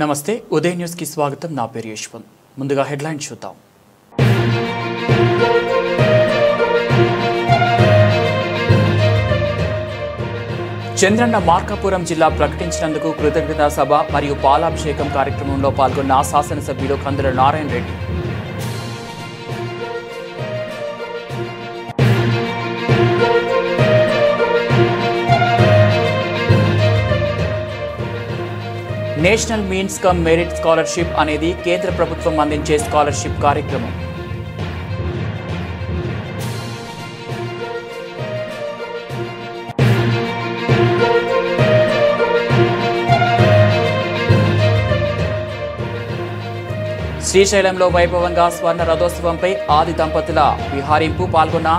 నమస్తే ఉదయ్ న్యూస్ కి స్వాగతం నా పేరు యశ్వంత్ ముందుగా హెడ్లైన్స్ చూద్దాం చంద్రన్న మార్కాపురం జిల్లా ప్రకటించినందుకు కృతజ్ఞతా సభ మరియు పాలాభిషేకం కార్యక్రమంలో పాల్గొన్న శాసనసభ్యులు Kandula Narayana Reddy national means cum merit scholarship అనేది కేంద్ర ప్రభుత్వం అందించే స్కాలర్షిప్ కార్యక్రమం. శ్రీశైలంలో వైభవంగా స్వర్ణ రథోత్సవంపై ఆది దంపతుల విహారింపు పాల్గొన్న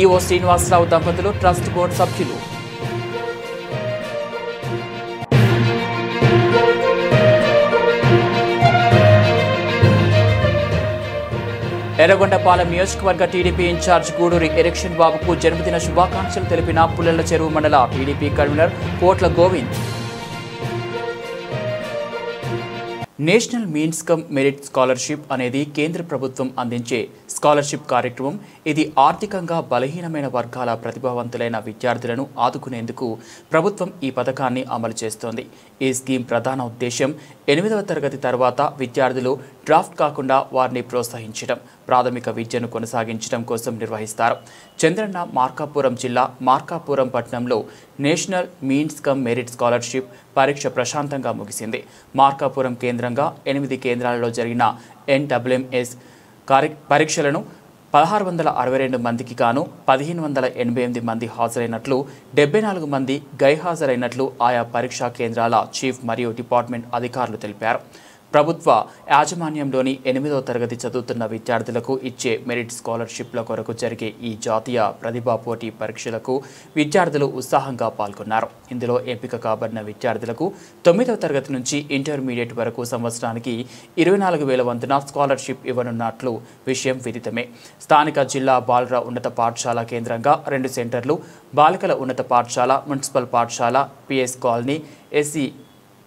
ఈవో శ్రీనివాసరావు దంపతులు ట్రస్ట్ బోర్డు సభ్యులు. ఎర్రగొండపాలెం నియోజకవర్గ టీడీపీ ఇన్ఛార్జ్ గూడూరి ఎలక్షన్ బాబుకు జన్మదిన శుభాకాంక్షలు తెలిపిన పుల్లెల చెరువు మండల టీడీపీ కన్వీనర్ కోట్ల Govind. National means cum merit scholarship అనేది కేంద్ర ప్రభుత్వం అందించే స్కాలర్షిప్ కార్యక్రమం. ఇది ఆర్థికంగా బలహీనమైన వర్గాల ప్రతిభావంతులైన విద్యార్థులను ఆదుకునేందుకు ప్రభుత్వం ఈ పథకాన్ని అమలు చేస్తోంది. ఈ స్కీమ్ ప్రధాన ఉద్దేశం 8వ తరగతి తర్వాత విద్యార్థులు డ్రాఫ్ట్ కాకుండా వారిని ప్రోత్సహించడం, ప్రాథమిక విద్యను కొనసాగించడం కోసం నిర్వహిస్తారు. చంద్రన్న మార్కాపురం జిల్లా మార్కాపురం పట్టణంలో national means cum merit scholarship పరీక్ష ప్రశాంతంగా ముగిసింది. మార్కాపురం కేంద్రంగా 8 కేంద్రాలలో జరిగిన NWMS పరీక్షలను 1662 మందికి గాను 1588 మంది హాజరైనట్లు, 74 మంది గైహాజరైనట్లు ఆయా పరీక్షా కేంద్రాల చీఫ్ మరియు డిపార్ట్మెంట్ అధికారులు తెలిపారు. ప్రభుత్వ యాజమాన్యంలోని 8వ తరగతి చదువుతున్న విద్యార్థులకు ఇచ్చే మెరిట్ స్కాలర్షిప్ల కొరకు జరిగే ఈ జాతీయ ప్రతిభా పోటీ పరీక్షలకు విద్యార్థులు ఉత్సాహంగా పాల్గొన్నారు. ఇందులో ఎంపిక కాబడిన విద్యార్థులకు 9వ తరగతి నుంచి ఇంటర్మీడియట్ వరకు సంవత్సరానికి 24,000 వంతున స్కాలర్షిప్ ఇవ్వనున్నట్లు విషయం విదితమే. స్థానిక జిల్లా బాలుర ఉన్నత పాఠశాల కేంద్రంగా 2 సెంటర్లు, బాలికల ఉన్నత పాఠశాల, మున్సిపల్ పాఠశాల, PS colony,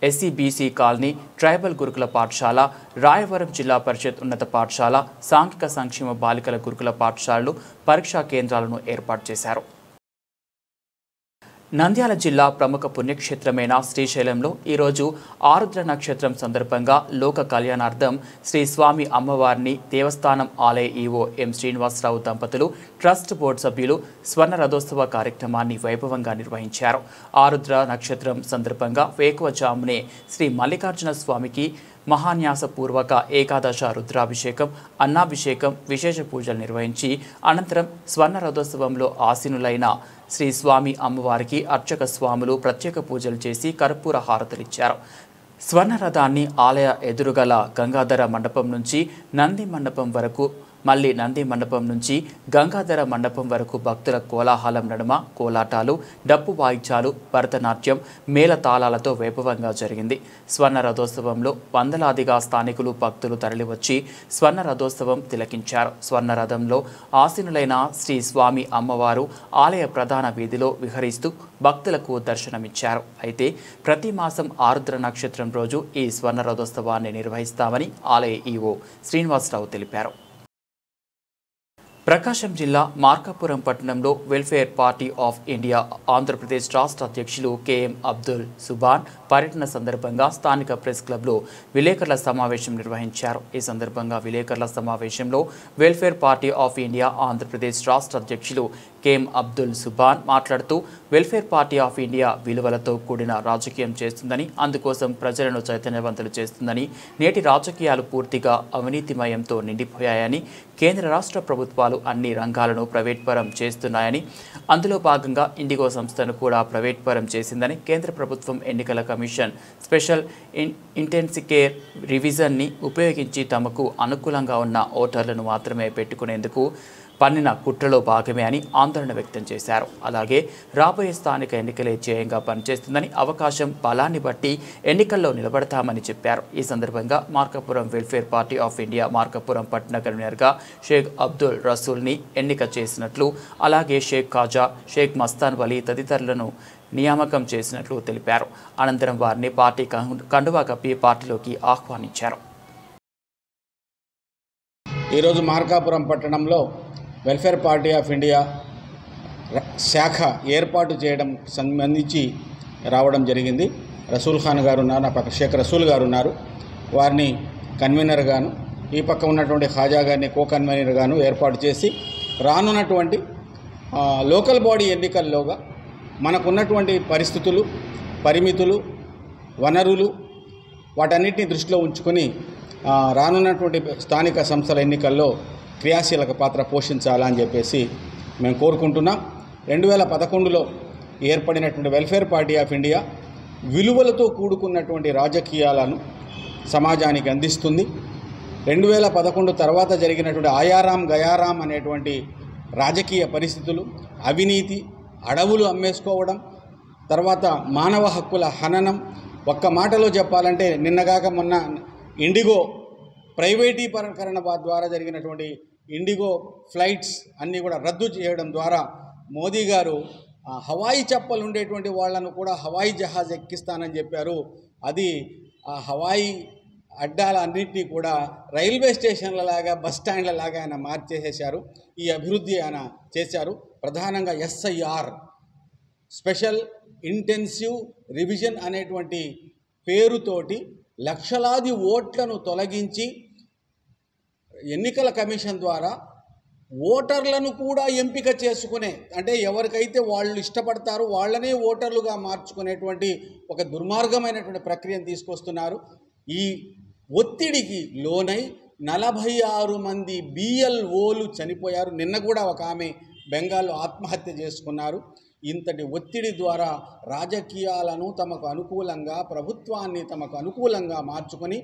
SCBC colony, tribal గురుకుల పాఠశాల, రాయవరం జిల్లా పరిషత్ ఉన్నత పాఠశాల, సాంఘిక సంక్షేమ బాలికల గురుకుల పాఠశాలలు పరీక్షా కేంద్రాలను ఏర్పాటు చేశారు. నంద్యాల జిల్లా ప్రముఖ పుణ్యక్షేత్రమైన శ్రీశైలంలో ఈరోజు ఆరుద్ర నక్షత్రం సందర్భంగా లోక కళ్యాణార్థం శ్రీ స్వామి అమ్మవారిని దేవస్థానం ఆలయ ఈవో ఎం శ్రీనివాసరావు దంపతులు ట్రస్ట్ బోర్డు సభ్యులు స్వర్ణ రథోత్సవ కార్యక్రమాన్ని వైభవంగా నిర్వహించారు. ఆరుద్ర నక్షత్రం సందర్భంగా వేకువజామునే శ్రీ మల్లికార్జున స్వామికి మహాన్యాసపూర్వక ఏకాదశ రుద్రాభిషేకం, అన్నాభిషేకం, విశేష పూజలు నిర్వహించి అనంతరం స్వర్ణ రథోత్సవంలో ఆసీనులైన శ్రీ స్వామి అమ్మవారికి అర్చక స్వాములు ప్రత్యేక పూజలు చేసి కర్పూర హారతులిచ్చారు. స్వర్ణ రథాన్ని ఆలయ ఎదురుగల గంగాధర మండపం నుంచి నంది మండపం వరకు, మళ్ళీ నంది మండపం నుంచి గంగాధర మండపం వరకు భక్తుల కోలాహలం నడుమ కోలాటాలు, డప్పు వాయిద్యాలు, భరతనాట్యం, మేళతాళాలతో వైభవంగా జరిగింది. స్వర్ణ రథోత్సవంలో వందలాదిగా స్థానికులు భక్తులు తరలివచ్చి స్వర్ణ రథోత్సవం తిలకించారు. స్వర్ణ రథంలో ఆసీనులైన శ్రీ స్వామి అమ్మవారు ఆలయ ప్రధాన వీధిలో విహరిస్తూ భక్తులకు దర్శనమిచ్చారు. అయితే ప్రతి మాసం ఆరుద్ర నక్షత్రం రోజు ఈ స్వర్ణ రథోత్సవాన్ని నిర్వహిస్తామని ఆలయ ఈవో శ్రీనివాసరావు తెలిపారు. ప్రకాశం జిల్లా మార్కాపురం పట్టణంలో welfare party of India Andhra Pradesh రాష్ట్ర అధ్యక్షులు KM అబ్దుల్ సుబాన్ పర్యటన సందర్భంగా స్థానిక ప్రెస్ క్లబ్లో విలేకరుల సమావేశం నిర్వహించారు. ఈ సందర్భంగా విలేకరుల సమావేశంలో welfare party of India Andhra Pradesh రాష్ట్ర అధ్యక్షులు KM అబ్దుల్ సుబాన్ మాట్లాడుతూ వెల్ఫేర్ పార్టీ ఆఫ్ ఇండియా విలువలతో కూడిన రాజకీయం చేస్తుందని, అందుకోసం ప్రజలను చైతన్యవంతులు చేస్తుందని, నేటి రాజకీయాలు పూర్తిగా అవినీతిమయంతో నిండిపోయాయని, కేంద్ర రాష్ట్ర ప్రభుత్వాలు అన్ని రంగాలను ప్రైవేట్ పరం చేస్తున్నాయని, అందులో భాగంగా ఇండిగో సంస్థను కూడా ప్రైవేట్ పరం చేసిందని, కేంద్ర ప్రభుత్వం ఎన్నికల కమిషన్ స్పెషల్ ఇంటెన్సికేర్ రివిజన్ని ఉపయోగించి తమకు అనుకూలంగా ఉన్న ఓటర్లను మాత్రమే పెట్టుకునేందుకు పన్నిన కుట్రలో భాగమే అని ఆందోళన వ్యక్తం చేశారు. అలాగే రాబోయే స్థానిక ఎన్నికలే ధ్యేయంగా పనిచేస్తుందని, అవకాశం బలాన్ని బట్టి ఎన్నికల్లో నిలబడతామని చెప్పారు. ఈ సందర్భంగా Markapuram welfare party of India Markapuram పట్టణ కన్వీనర్గా షేక్ అబ్దుల్ రసూల్ని ఎన్నిక చేసినట్లు, అలాగే షేక్ ఖాజా, షేక్ మస్తాన్ వలీ తదితరులను నియామకం చేసినట్లు తెలిపారు. అనంతరం వారిని పార్టీ కండువా కప్పి పార్టీలోకి ఆహ్వానించారు. ఈరోజు మార్కాపురం పట్టణంలో వెల్ఫేర్ పార్టీ ఆఫ్ ఇండియా శాఖ ఏర్పాటు చేయడం సంబంధించి రావడం జరిగింది. రసూల్ ఖాన్ గారు ఉన్నారు, నా పక్క షేక్ రసూల్ గారు ఉన్నారు. వారిని కన్వీనర్గాను, ఈ పక్క ఉన్నటువంటి ఖాజా గారిని కో కన్వీనర్గాను ఏర్పాటు చేసి రానున్నటువంటి లోకల్ బాడీ ఎన్నికల్లోగా మనకున్నటువంటి పరిస్థితులు, పరిమితులు, వనరులు వాటన్నిటిని దృష్టిలో ఉంచుకొని రానున్నటువంటి స్థానిక సంస్థల ఎన్నికల్లో క్రియాశీలక పాత్ర పోషించాలని చెప్పేసి మేము కోరుకుంటున్నాం. 2011లో ఏర్పడినటువంటి వెల్ఫేర్ పార్టీ ఆఫ్ ఇండియా విలువలతో కూడుకున్నటువంటి రాజకీయాలను సమాజానికి అందిస్తుంది. 2011 తర్వాత జరిగినటువంటి ఆయారాం గయారాం అనేటువంటి రాజకీయ పరిస్థితులు, అవినీతి, అడవులు అమ్మేసుకోవడం, తర్వాత మానవ హక్కుల హననం, ఒక్క మాటలో చెప్పాలంటే నిన్నగాక మొన్న ఇండిగో ప్రైవేటీకరణ ద్వారా జరిగినటువంటి ఇండిగో ఫ్లైట్స్ అన్నీ కూడా రద్దు చేయడం ద్వారా మోదీ గారు హవాయి చెప్పలు ఉండేటువంటి వాళ్లను కూడా హవాయి జహాజ్ ఎక్కిస్తానని చెప్పారు. అది ఆ హవాయి అడ్డాల అన్నింటినీ కూడా రైల్వే స్టేషన్లలాగా బస్ స్టాండ్లలాగా ఆయన మార్చేసేశారు. ఈ అభివృద్ధి ఆయన చేశారు. ప్రధానంగా SIR స్పెషల్ ఇంటెన్సివ్ రివిజన్ అనేటువంటి పేరుతోటి లక్షలాది ఓట్లను తొలగించి ఎన్నికల కమిషన్ ద్వారా ఓటర్లను కూడా ఎంపిక చేసుకునే, అంటే ఎవరికైతే వాళ్ళు ఇష్టపడతారో వాళ్ళనే ఓటర్లుగా మార్చుకునేటువంటి ఒక దుర్మార్గమైనటువంటి ప్రక్రియను తీసుకొస్తున్నారు. ఈ ఒత్తిడికి లోనై 46 మంది BLOలు చనిపోయారు. నిన్న కూడా ఒక ఆమె బెంగాల్లో ఆత్మహత్య చేసుకున్నారు. ఇంతటి ఒత్తిడి ద్వారా రాజకీయాలను తమకు అనుకూలంగా, ప్రభుత్వాన్ని తమకు అనుకూలంగా మార్చుకొని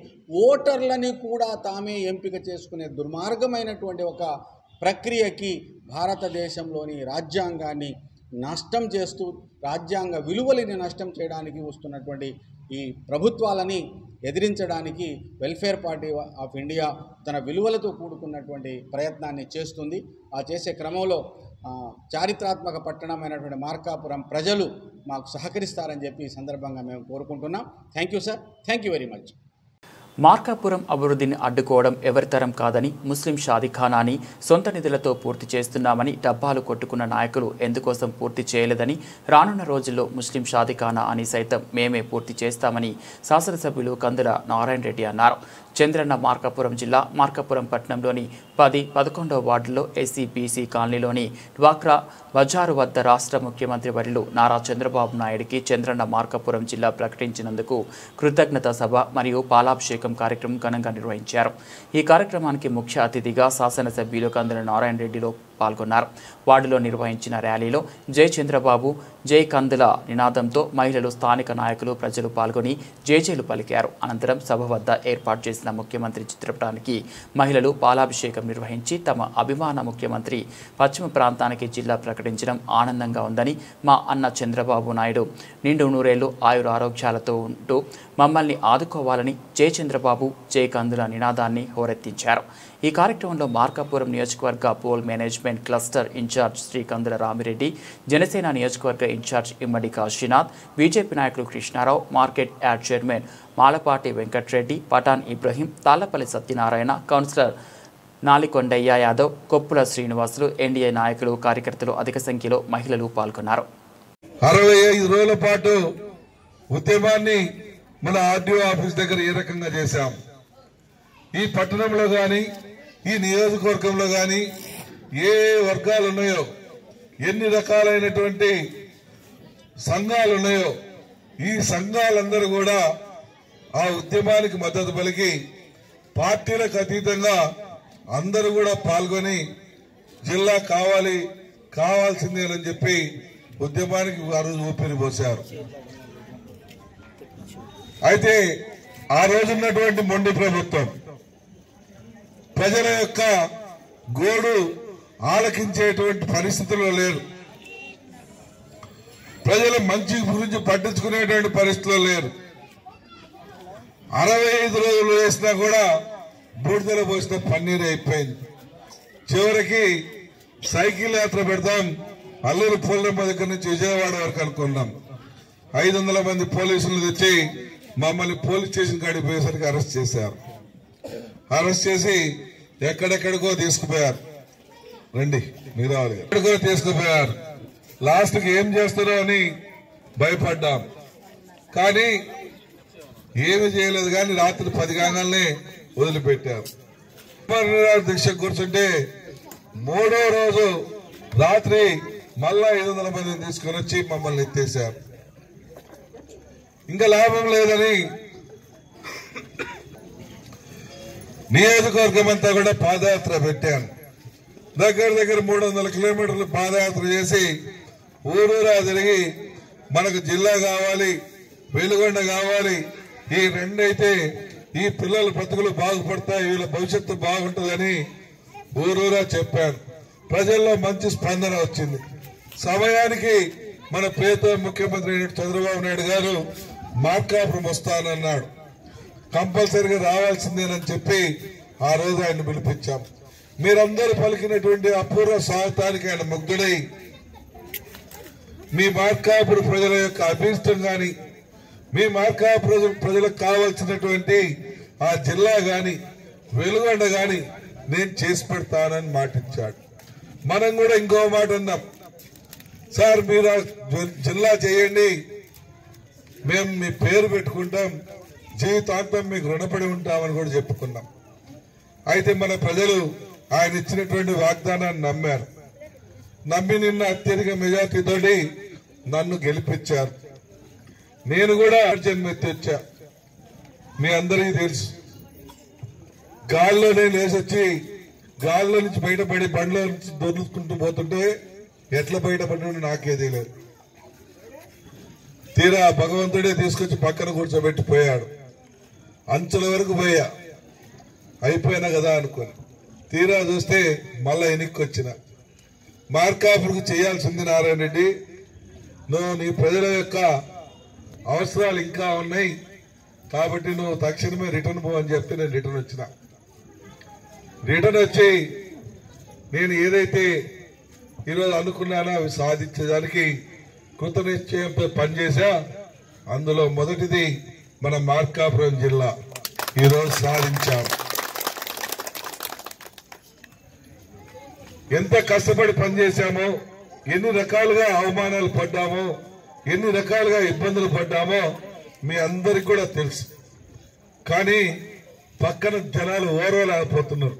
ఓటర్లని కూడా తామే ఎంపిక చేసుకునే దుర్మార్గమైనటువంటి ఒక ప్రక్రియకి భారతదేశంలోని రాజ్యాంగాన్ని నష్టం చేస్తూ, రాజ్యాంగ విలువలని నష్టం చేయడానికి వస్తున్నటువంటి ఈ ప్రభుత్వాలని ఎదిరించడానికి వెల్ఫేర్ పార్టీ ఆఫ్ ఇండియా తన విలువలతో కూడుకున్నటువంటి ప్రయత్నాన్ని చేస్తుంది. ఆ చేసే క్రమంలో చారిత్రాత్మక పట్టణమైనటువంటి మార్కాపురం ప్రజలు మాకు సహకరిస్తారని చెప్పి ఈ సందర్భంగా మేము కోరుకుంటున్నాం. Thank you sir, thank you very much. Markapuram అభివృద్ధిని అడ్డుకోవడం ఎవరితరం కాదని, ముస్లిం షాదీఖానాని సొంత నిధులతో పూర్తి చేస్తున్నామని డబ్బాలు కొట్టుకున్న నాయకులు ఎందుకోసం పూర్తి చేయలేదని, రానున్న రోజుల్లో ముస్లిం షాదీఖానా అని సైతం మేమే పూర్తి చేస్తామని శాసనసభ్యులు కందుల నారాయణ రెడ్డి అన్నారు. చంద్రన్న మార్కాపురం జిల్లా మార్కాపురం పట్టణంలోని 10, 11వ వార్డులో ఎస్సీ బీసీ కాలనీలోని డ్వాక్రా బజారు వద్ద రాష్ట్ర ముఖ్యమంత్రి వర్యులు నారా చంద్రబాబు నాయుడికి చంద్రన్న మార్కాపురం జిల్లా ప్రకటించినందుకు కృతజ్ఞత సభ మరియు పాలాభిషేకం కార్యక్రమం ఘనంగా నిర్వహించారు. ఈ కార్యక్రమానికి ముఖ్య అతిథిగా శాసనసభ్యులు కందుల నారాయణ రెడ్డిలో పాల్గొన్నారు. వార్డులో నిర్వహించిన ర్యాలీలో జై చంద్రబాబు, జై కందుల నినాదంతో మహిళలు, స్థానిక నాయకులు, ప్రజలు పాల్గొని జేజేలు పలికారు. అనంతరం సభ వద్ద ఏర్పాటు చేసిన ముఖ్యమంత్రి చిత్రపటానికి మహిళలు పాలాభిషేకం నిర్వహించి తమ అభిమాన ముఖ్యమంత్రి పశ్చిమ ప్రాంతానికి జిల్లా ప్రకటించడం ఆనందంగా ఉందని, మా అన్న చంద్రబాబు నాయుడు నిండు నూరేళ్లు ఆయుర ఆరోగ్యాలతో ఉంటూ మమ్మల్ని ఆదుకోవాలని జై చంద్రబాబు, జై కందుల నినాదాన్ని హోరెత్తించారు. ఈ కార్యక్రమంలో మార్కాపురం నియోజకవర్గ poll management cluster incharge Shri Kandula Ramireddy, Janasena నియోజకవర్గ ఇన్ఛార్జ్ ఇమ్మడి కాశీనాథ్, బీజేపీ నాయకులు Krishnarao, market yard chairman Malapati Venkatreddy, Pathan Ibrahim, Tallapalli Satyanarayana, councillor Nalikondaiah Yadav, Koppula Srinivasulu, NDA నాయకులు, కార్యకర్తలు అధిక సంఖ్యలో మహిళలు పాల్గొన్నారు. 65 రోజుల పాటు ఉద్యమాన్ని మన ఆర్డీఓ ఆఫీస్ దగ్గర ఏ రకంగా చేశాం, ఈ పట్టణంలో గాని ఈ నియోజకవర్గంలో గాని ఏ వర్గాలు ఉన్నాయో, ఎన్ని రకాలైనటువంటి సంఘాలు ఉన్నాయో, ఈ సంఘాలందరూ కూడా ఆ ఉద్యమానికి మద్దతు పలికి పార్టీలకు అతీతంగా అందరూ కూడా పాల్గొని జిల్లా కావాల్సిందే అని చెప్పి ఉద్యమానికి ఆ రోజు ఊపిరి పోశారు. అయితే ఆ రోజున్నటువంటి మొండి ప్రభుత్వం ప్రజల యొక్క గోడు ఆలకించేటువంటి పరిస్థితుల్లో లేరు, ప్రజల మంచి గురించి పట్టించుకునేటువంటి పరిస్థితుల్లో లేరు. 65 రోజులు వేసినా కూడా బూడిదలో పోసిన పన్నీరు అయిపోయింది. చివరికి సైకిల్ యాత్ర పెడతాం అల్లూరు పూలమ్మ దగ్గర నుంచి విజయవాడ వరకు అనుకున్నాం. 500 మంది పోలీసులు తెచ్చి మమ్మల్ని పోలీస్ స్టేషన్ కాడికి పోయేసరికి అరెస్ట్ చేశారు. అరెస్ట్ చేసి ఎక్కడెక్కడికో తీసుకుపోయారు. రండి మీరు ఎక్కడికో తీసుకుపోయారు. లాస్ట్కి ఏం చేస్తారో అని భయపడ్డాం. కానీ ఏమి చేయలేదు. కానీ రాత్రి 10 గంటలనే వదిలిపెట్టారు. దీక్ష కూర్చుంటే 3వ రోజు రాత్రి మళ్ళా 500 మందిని తీసుకుని వచ్చి మమ్మల్ని ఎత్తేశారు. ఇంకా లాభం లేదని నియోజకవర్గం అంతా కూడా పాదయాత్ర పెట్టాను. దగ్గర 300 కిలోమీటర్లు పాదయాత్ర చేసి ఊరూరా తిరిగి మనకు జిల్లా కావాలి, వెలుగొండ కావాలి, ఈ రెండైతే ఈ పిల్లల బ్రతుకులు బాగుపడతాయి, వీళ్ళ భవిష్యత్తు బాగుంటుందని ఊరూరా చెప్పాను. ప్రజల్లో మంచి స్పందన వచ్చింది. సమయానికి మన ప్రియతమ ముఖ్యమంత్రి చంద్రబాబు నాయుడు గారు మార్కాపురం వస్తానన్నాడు. కంపల్సరిగా రావాల్సిందేనని చెప్పి ఆ రోజు ఆయన పిలిపించాం. మీరందరూ పలికినటువంటి అపూర్వ స్వాగతానికి ఆయన ముగ్ధుడై మీ మార్కాపురం ప్రజల యొక్క అభీష్టం గాని, మీ మార్కాపురం ప్రజలకు కావాల్సినటువంటి ఆ జిల్లా గాని, వెలుగొండ గాని నేను చేసి పెడతానని మాటిచ్చాడు. మనం కూడా ఇంకో మాట అన్నాం, సార్ మీరు జిల్లా చేయండి, మేము మీ పేరు పెట్టుకుంటాం, జీవితాంతం మీకు రుణపడి ఉంటామని కూడా చెప్పుకున్నాం. అయితే మన ప్రజలు ఆయన ఇచ్చినటువంటి వాగ్దానాన్ని నమ్మారు. నమ్మి నిన్న అత్యధిక మెజార్టీతోటి నన్ను గెలిపించారు. నేను కూడా జన్మెత్తి వచ్చా. మీ అందరికీ తెలుసు, గాల్లోనే లేచొచ్చి గాల్లో నుంచి బయటపడి బండ్లో నుంచి దొరుకుంటూ పోతుంటే ఎట్లా బయటపడినా నాకే తెలియదు. తీరా భగవంతుడే తీసుకొచ్చి పక్కన కూర్చోబెట్టి పోయాడు. అంచుల వరకు పోయా, అయిపోయినా కదా అనుకోని తీరా చూస్తే మళ్ళా వెనక్కి వచ్చిన. మార్కాపురకు చేయాల్సింది నారాయణ రెడ్డి, నువ్వు నీ ప్రజల యొక్క అవసరాలు ఇంకా ఉన్నాయి కాబట్టి నువ్వు తక్షణమే రిటర్న్ పో అని చెప్తే నేను రిటర్న్ వచ్చిన. రిటర్న్ వచ్చి నేను ఏదైతే ఈరోజు అనుకున్నానో అవి సాధించేదానికి కృతనిశ్చయంతో పనిచేశా. అందులో మొదటిది మన మార్కాపురం జిల్లా ఈరోజు సాధించాం. ఎంత కష్టపడి పనిచేశామో, ఎన్ని రకాలుగా అవమానాలు పడ్డామో, ఎన్ని రకాలుగా ఇబ్బందులు పడ్డామో మీ అందరికి కూడా తెలుసు. కానీ పక్కన జనాలు ఓర్వలేకపోతున్నారు.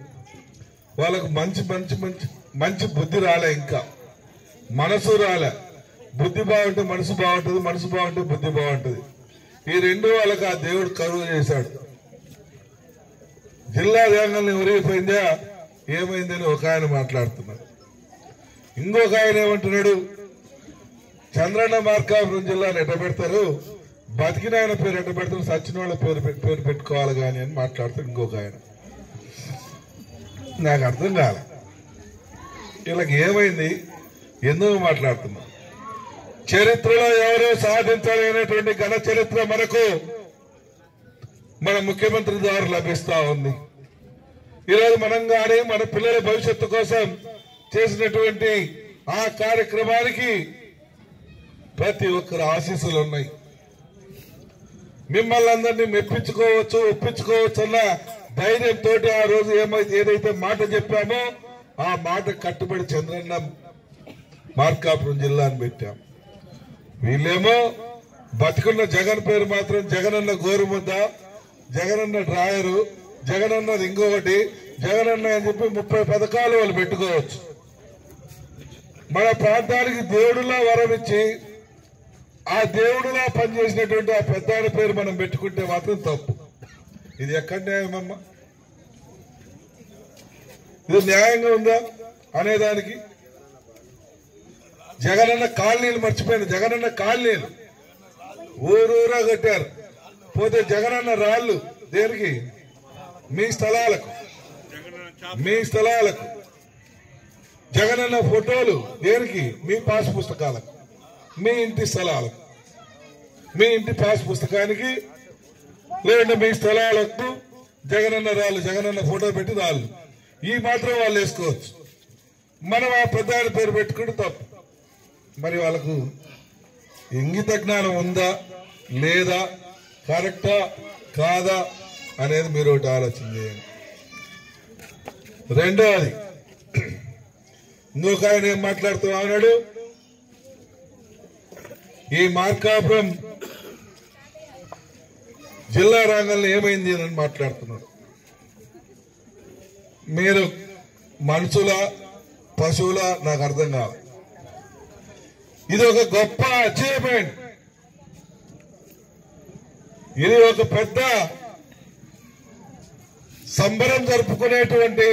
వాళ్ళకు మంచి మంచి మంచి మంచి బుద్ధి రాలే, ఇంకా మనసు రాలే. బుద్ధి బాగుంటే మనసు బాగుంటుంది, మనసు బాగుంటే బుద్ధి బాగుంటుంది. ఈ రెండు వాళ్ళకి ఆ దేవుడు కరువు చేశాడు. జిల్లా రంగాన్ని ఒరిగిపోయిందా ఏమైందని ఒక ఆయన మాట్లాడుతున్నాడు. ఇంకొక ఆయన ఏమంటున్నాడు, చంద్రన్న మార్కాపురం జిల్లాను ఎట్ట పెడతారు, బతికిన ఆయన పేరు ఎట్ట పెడతారు, సచిన వాళ్ళ పేరు పెట్టుకోవాలి కానీ అని మాట్లాడుతాడు ఇంకొక ఆయన. నాకు అర్థం కాలే వీళ్ళకి ఏమైంది, ఎందుకు మాట్లాడుతున్నా. చరిత్రలో ఎవరో సాధించలేనటువంటి ఘన చరిత్ర మనకు మన ముఖ్యమంత్రి ద్వారా లభిస్తా ఉంది. ఈరోజు మనం కానీ మన పిల్లల భవిష్యత్తు కోసం చేసినటువంటి ఆ కార్యక్రమానికి ప్రతి ఒక్కరు ఆశీస్సులు ఉన్నాయి. మిమ్మల్ని అందరినీ మెప్పించుకోవచ్చు, ఒప్పించుకోవచ్చు అన్న ధైర్యంతో ఆ రోజు ఏదైతే మాట చెప్పామో ఆ మాట కట్టుబడి చంద్రన్న మార్కాపురం జిల్లాను పెట్టాం. వీళ్ళేమో బతికున్న జగన్ పేరు మాత్రం జగనన్న గోరుముద్ద, జగనన్న డ్రాయరు, జగనన్నది ఇంకొకటి, జగనన్న అని చెప్పి 30 పథకాలు వాళ్ళు పెట్టుకోవచ్చు. మన ప్రాంతానికి దేవుడిలా వరమిచ్చి ఆ దేవుడిలా పనిచేసినటువంటి ఆ పెద్దాడి పేరు మనం పెట్టుకుంటే మాత్రం తప్పు. ఇది ఎక్కడ న్యాయమమ్మా? ఇది న్యాయంగా ఉందా అనేదానికి? జగనన్న కాలనీలు మర్చిపోయిన, జగనన్న కాలనీలు ఊరూరా కట్టారు. పోతే జగనన్న రాళ్ళు దేనికి? మీ స్థలాలకు, మీ స్థలాలకు. జగనన్న ఫోటోలు దేనికి? మీ పాస్ పుస్తకాలకు, మీ ఇంటి స్థలాలకు, మీ ఇంటి పాస్ పుస్తకానికి, లేదంటే మీ స్థలాలకు జగనన్న రాళ్ళు, జగనన్న ఫోటో పెట్టి రాళ్ళు. ఈ మాత్రం వాళ్ళు వేసుకోవచ్చు. మనం ఆ పెద్ద పేరు పెట్టుకుంటే తప్పు. మరి వాళ్ళకు ఇంగిత జ్ఞానం ఉందా లేదా, కరెక్టా కాదా అనేది మీరు ఒకటి ఆలోచన చేయండి. రెండవది, ఇంకొక ఆయన ఏం మాట్లాడుతూ ఉన్నాడు, ఈ మార్కాపురం జిల్లా రంగంలో ఏమైంది అని మాట్లాడుతున్నాడు. మీరు మనుషుల పశువుల నాకు అర్థం కాదు. ఇది ఒక గొప్ప అచీవ్మెంట్, ఇది ఒక పెద్ద సంబరం జరుపుకునేటువంటి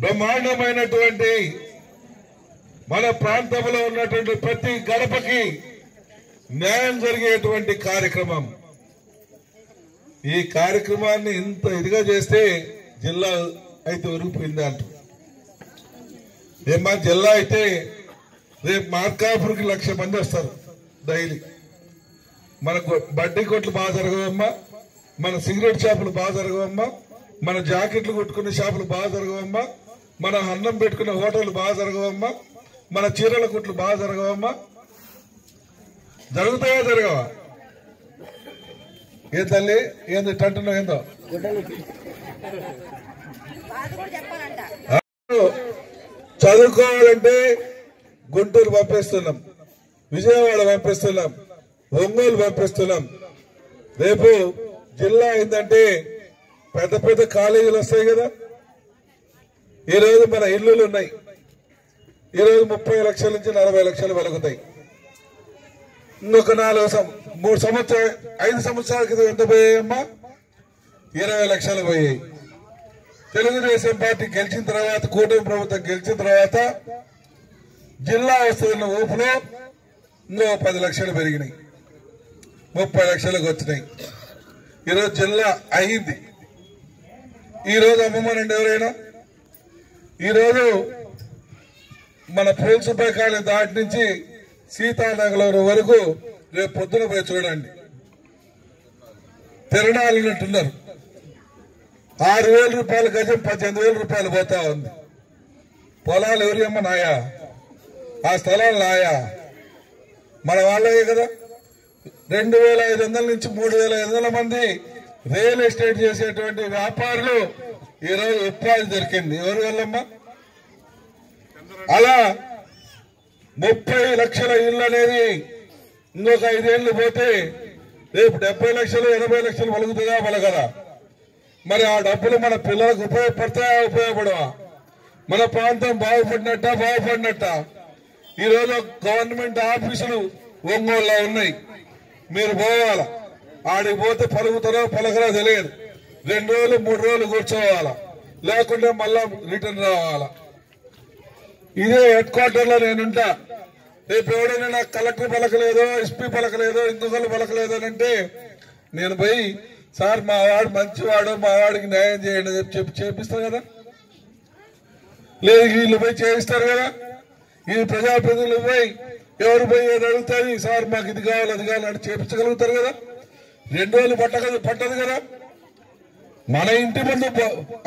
బ్రహ్మాండమైనటువంటి మన ప్రాంతంలో ఉన్నటువంటి ప్రతి గడపకి న్యాయం జరిగేటువంటి కార్యక్రమం. ఈ కార్యక్రమాన్ని ఇంత ఇదిగా చేస్తే జిల్లా అయితే ఒరిగిపోయింది అంట. ఏమా జిల్లా అయితే రేపు మార్కాపురికి 1,00,000 మంది వస్తారు డైలీ. మనకు బడ్డీ కొట్లు బాగా జరగవమ్మా, మన సిగరెట్ షాపులు బాగా జరగవమ్మా, మన జాకెట్లు కొట్టుకునే షాపులు బాగా జరగవమ్మా, మన అన్నం పెట్టుకునే హోటళ్లు బాగా జరగవమ్మా, మన చీరల కొట్లు బాగా జరగవమ్మా. జరుగుతాయా జరగవా? ఏ తల్లి ఏంది అంటున్నావు? ఏందో చదువుకోవాలంటే గుంటూరు పంపిస్తున్నాం, విజయవాడ పంపిస్తున్నాం, ఒంగోలు పంపిస్తున్నాం. రేపు జిల్లా ఏంటంటే పెద్ద పెద్ద కాలేజీలు వస్తాయి కదా. ఈరోజు మన ఇల్లులు ఉన్నాయి, ఈరోజు 30 లక్షల నుంచి 40 లక్షలు వెలుగుతాయి. ఇంకొక 3 సంవత్సరాలు 5 సంవత్సరాల క్రితం ఎంత పోయాయమ్మా? 20 లక్షలు పోయాయి. తెలుగుదేశం పార్టీ గెలిచిన తర్వాత, కూటమి ప్రభుత్వం గెలిచిన తర్వాత జిల్లా వస్తున్న ఊపులో ఇంకో 10 లక్షలు పెరిగినాయి, 30 లక్షలకు వచ్చినాయి. ఈరోజు జిల్లా అయింది. ఈరోజు అమ్మమ్మనండి ఎవరైనా. ఈరోజు మన పూల్సుపై కాలి దాటి నుంచి సీతానగర్ వరకు రేపు పొద్దున పోయి చూడండి, తిరణాలున్నట్టున్నారు. 6,000 రూపాయల గజం 18,000 రూపాయలు పోతా ఉంది. పొలాలు ఎవరి అమ్మ నాయా? ఆ స్థలాలు నాయా? మన వాళ్ళే కదా. 2,500 నుంచి 3,500 మంది రియల్ ఎస్టేట్ చేసేటువంటి వ్యాపారులు ఈరోజు ఉపాధి దొరికింది. ఎవరి వల్లమ్మా? అలా 30 లక్షల ఇల్లు అనేది ఇంకొక 5 ఏళ్లు పోతే రేపు 70 లక్షలు 80 లక్షలు వలుగుతుందా వలగదా? మరి ఆ డబ్బులు మన పిల్లలకు ఉపయోగపడతాయా ఉపయోగపడవా? మన ప్రాంతం బాగుపడినట్ట? ఈరోజు గవర్నమెంట్ ఆఫీసులు ఒంగోలులో ఉన్నాయి, మీరు పోవాలా. ఆడికి పోతే పలుకుతారో పలకరో తెలియదు. 2 రోజులు 3 రోజులు కూర్చోవాలా, లేకుంటే మళ్ళా రిటర్న్ రావాలా. ఇదే హెడ్ క్వార్టర్ లో నేనుంటా. రేపు ఎవడైనా నాకు కలెక్టర్ పలకలేదో, ఎస్పీ పలకలేదో, ఇంకొకరు పలకలేదో అంటే నేను పోయి సార్ మా వాడు మంచివాడు, మా వాడికి న్యాయం చేయండి అని చెప్పి చేపిస్తారు కదా. లేదు వీళ్ళు పోయి చేయిస్తారు కదా. ఈ ప్రజాప్రతినిధులు పోయి ఎవరు పోయి ఏది అడుగుతారు, సార్ మాకు ఇది కావాలి అది కావాలి అని చేపించగలుగుతారు కదా. 2 రోజులు పట్టదు కదా. మన ఇంటి ముందు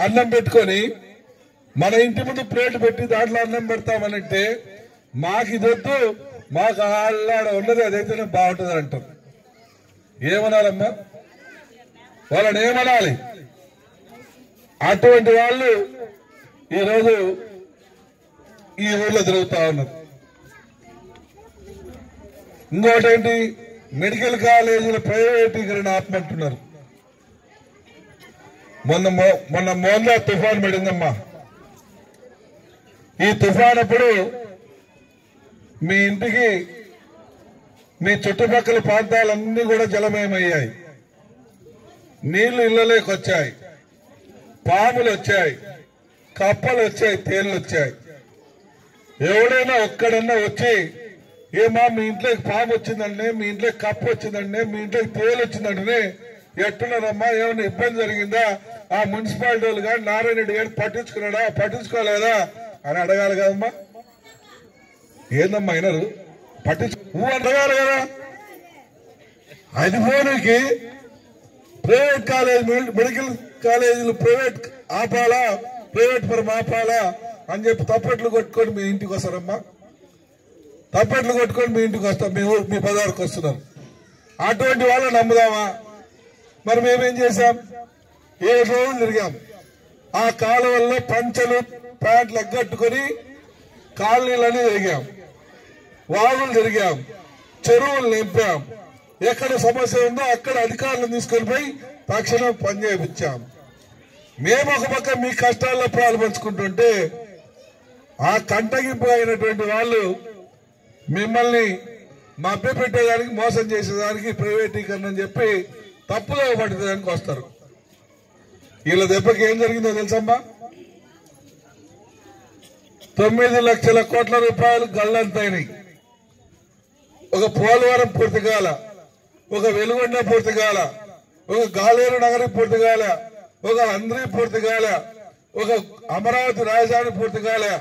అన్నం పెట్టుకొని, మన ఇంటి ముందు ప్లేట్ పెట్టి దాంట్లో అన్నం పెడతామనంటే మాకు ఇదొద్దు, మాకు ఆళ్ళ ఉన్నది అదైతేనే బాగుంటుంది అంటారు. ఏమనాలమ్మా? వాళ్ళని ఏమనాలి? అటువంటి వాళ్ళు ఈరోజు ఈ ఊర్లో తిరుగుతా ఉన్నారు. ఇంకోటేంటి, మెడికల్ కాలేజీల ప్రైవేటీకరణ ఆపమంటున్నారు. మొన్న మోందా తుఫాన్ పడిందమ్మా. ఈ తుఫాన్ అప్పుడు మీ ఇంటికి, మీ చుట్టుపక్కల ప్రాంతాలన్నీ కూడా జలమయమయ్యాయి. నీళ్లు ఇళ్లలోకి వచ్చాయి, పాములు వచ్చాయి, కప్పలు వచ్చాయి, తేళ్లు వచ్చాయి. ఎవడైనా ఒక్కడన్నా వచ్చి ఏమా మీ ఇంట్లోకి పాము వచ్చిందంటే, మీ ఇంట్లోకి కప్ప వచ్చిందంటే, మీ ఇంట్లోకి తేలు వచ్చిందంటే ఎట్టున్నారమ్మా, ఏమైనా ఇబ్బంది జరిగిందా, ఆ మున్సిపాలిటీ వాళ్ళు కానీ నారాయణ రెడ్డి గారు పట్టించుకున్నాడా పట్టించుకోలేదా అని అడగాలి కదమ్మా. ఏందమ్మా అయినారు పట్టించు అడగాలి కదా. అది పోనీకి ప్రైవేట్ కాలేజ్, మెడికల్ కాలేజీలు ప్రైవేట్ ఆపాలా, ప్రైవేట్ పరం ఆపాలా అని చెప్పి తప్పట్లు కొట్టుకొని మీ ఇంటికి వస్తారమ్మా. తప్పట్లు కొట్టుకొని మీ ఇంటికి వస్తాం, మీ బజార్కి వస్తున్నారు. అటువంటి వాళ్ళు నమ్ముదామా? మరి మేమేం చేశాం? 7 రోజులు తిరిగాం. ఆ కాలువల్లో పంచలు ప్యాంట్లు ఎగ్గట్టుకొని కాలనీలన్నీ తిరిగాం, వాగులు తిరిగాం, చెరువులు నింపాం. ఎక్కడ సమస్య ఉందో అక్కడ అధికారులను తీసుకొని పోయి తక్షణం పని చేయించాం. మేము ఒక పక్క మీ కష్టాల్లో పాల్పంచుకుంటుంటే ఆ కంటగింపు అయినటువంటి వాళ్ళు మిమ్మల్ని మభ్యపెట్టేదానికి, మోసం చేసేదానికి, ప్రైవేటీకరణ అని చెప్పి తప్పులో పట్టేదానికి వస్తారు. వీళ్ళ దెబ్బకి ఏం జరిగిందో తెలుసమ్మా? 9 లక్షల కోట్ల రూపాయలు గల్లంతైనాయి. ఒక పోలవరం పూర్తి కాల, ఒక వెలుగొండ పూర్తి కాల, ఒక గాలేరు నగరి పూర్తి కాల, ఒక అంద్రి పూర్తి కాల, ఒక అమరావతి రాజధాని పూర్తి కాలే,